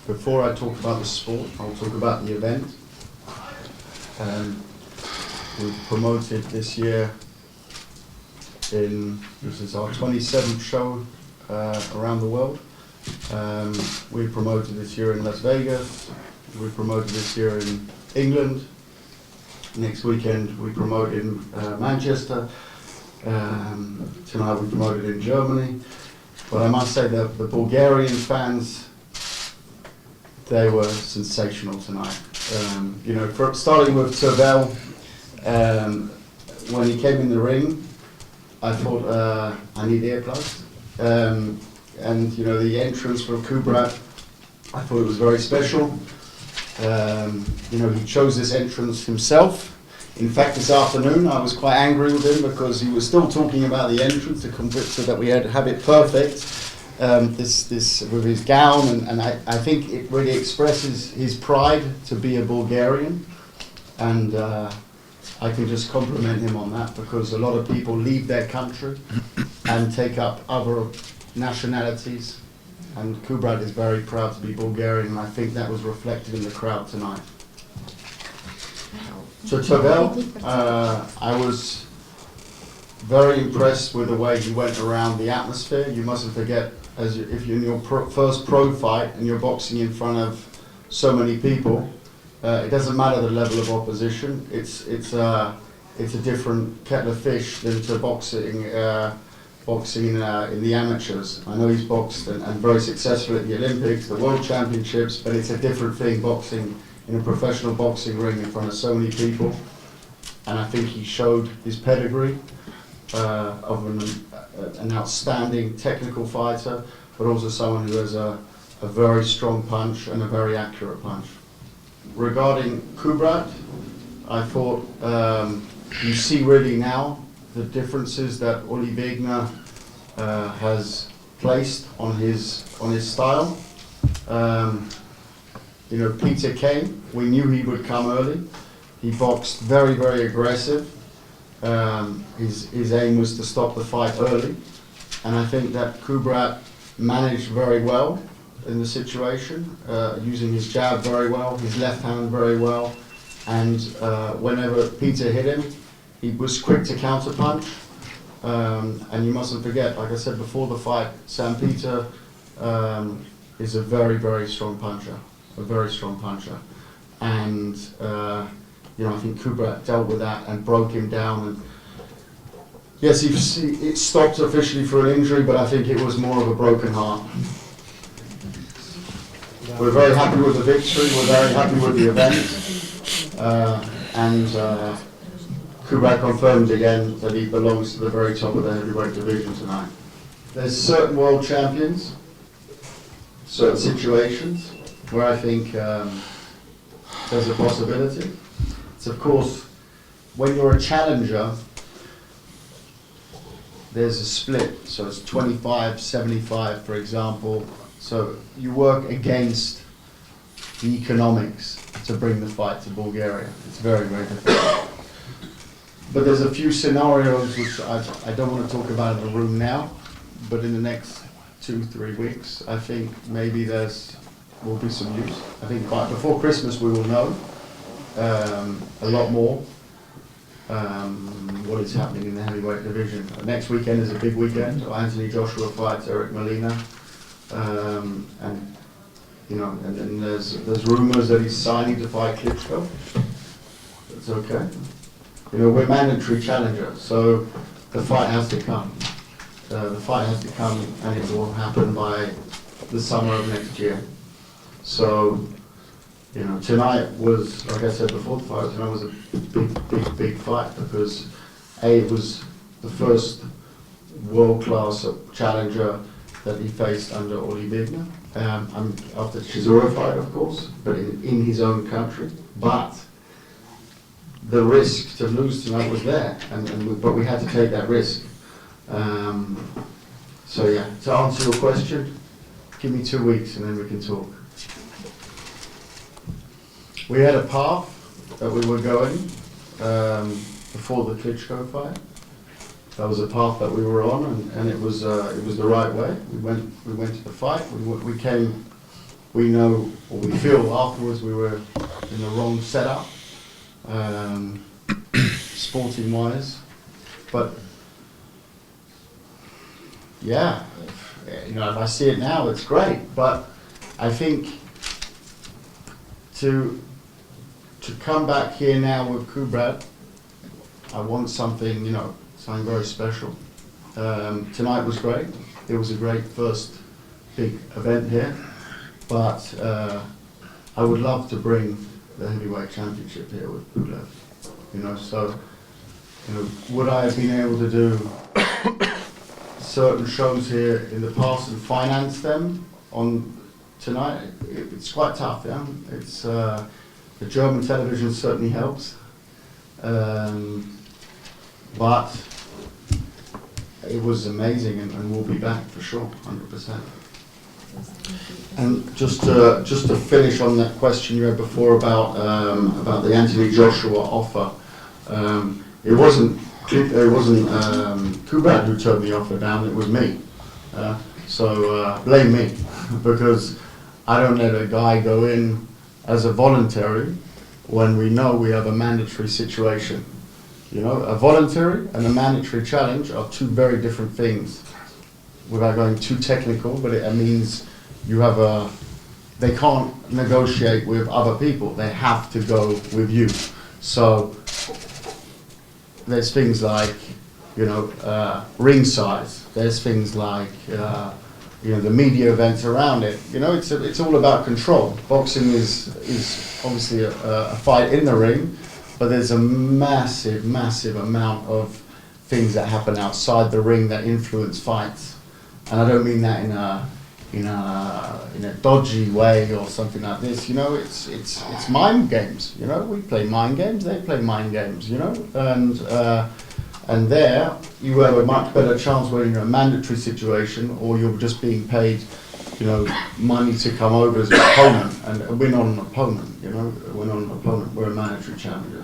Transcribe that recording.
Before I talk about the sport, I'll talk about the event. We promoted this year this is our 27th show around the world. We promoted this year in Las Vegas. We promoted this year in England. Next weekend we promote in Manchester. Tonight we promoted in Germany. But I must say that the Bulgarian fans, they were sensational tonight. Starting with Tervell, when he came in the ring, I thought, I need earplugs. And the entrance for Kubrat, I thought it was very special. He chose this entrance himself. In fact, this afternoon I was quite angry with him because he was still talking about the entrance to convince us that we had to have it perfect. This with his gown, and I think it really expresses his pride to be a Bulgarian, and I can just compliment him on that, because a lot of people leave their country and take up other nationalities, and Kubrat is very proud to be Bulgarian, and I think that was reflected in the crowd tonight. So Tervell, I was very impressed with the way he went around the atmosphere. You mustn't forget, if you're in your first pro fight and you're boxing in front of so many people, it doesn't matter the level of opposition. It's a different kettle of fish than to boxing in the amateurs. I know he's boxed and very successful at the Olympics, the World Championships, but it's a different thing boxing in a professional boxing ring in front of so many people. And I think he showed his pedigree of an outstanding technical fighter, but also someone who has a very strong punch and a very accurate punch. Regarding Kubrat, I thought you see really now the differences that Uli Wegner has placed on his style. Peter came, we knew he would come early. He boxed very, very aggressive. His aim was to stop the fight early, and I think that Kubrat managed very well in the situation, using his jab very well, his left hand very well, and whenever Peter hit him, he was quick to counterpunch. And you mustn't forget, like I said before the fight, Sam Peter is a very, very strong puncher, and I think Kubrat dealt with that and broke him down. And yes, it stopped officially for an injury, but I think it was more of a broken heart. We're very happy with the victory. We're very happy with the event, and Kubrat confirmed again that he belongs to the very top of the heavyweight division tonight. There's certain world champions, certain situations where I think there's a possibility. It's of course, when you're a challenger, there's a split. So it's 25-75, for example. So you work against the economics to bring the fight to Bulgaria. It's very, very difficult. But there's a few scenarios which I don't want to talk about in the room now, but in the next 2-3 weeks, I think maybe will be some news. I think before Christmas we will know a lot more what is happening in the heavyweight division. Next weekend is a big weekend. Anthony Joshua fights Eric Molina, and there's rumours that he's signing to fight Klitschko. That's okay. We're mandatory challengers, so the fight has to come. The fight has to come, and it will happen by the summer of next year. So, tonight was, like I said before the fight, tonight was a big fight, because it was the first world-class challenger that he faced under Uli Wegner. After the Chisora fight, of course, but in his own country. But the risk to lose tonight was there, but we had to take that risk. So yeah, to answer your question, give me 2 weeks and then we can talk. We had a path that we were going before the Klitschko fight, that was a path that we were on, and it was the right way. We went to the fight. We came. We know, or we feel afterwards, we were in the wrong setup, sporting wise, but yeah, you know, if I see it now, it's great. But I think to come back here now with Kubrat, I want something, you know, something very special. Tonight was great. It was a great first big event here, but I would love to bring the heavyweight championship here with Pulef. You know, so, you know, would I have been able to do certain shows here in the past and finance them on tonight? It's quite tough, yeah. It's the German television certainly helps, but it was amazing, and we'll be back for sure, 100%. And just to finish on that question you had before about the Anthony Joshua offer, it wasn't Kubrat who turned the offer down. It was me. So blame me, because I don't let a guy go in as a voluntary when we know we have a mandatory situation. You know, a voluntary and a mandatory challenge are two very different things. Without going too technical, but it means you have they can't negotiate with other people. They have to go with you. So there's things like, you know, ring size. There's things like, you know, the media events around it. You know, it's all about control. Boxing is obviously a fight in the ring, but there's a massive amount of things that happen outside the ring that influence fights. And I don't mean that in a dodgy way or something like this. You know, it's mind games. You know, we play mind games, they play mind games. You know, and there you have a much better chance when you're in a mandatory situation, or you're just being paid, you know, money to come over as an opponent and win on an opponent. You know, win on an opponent. We're a mandatory challenger.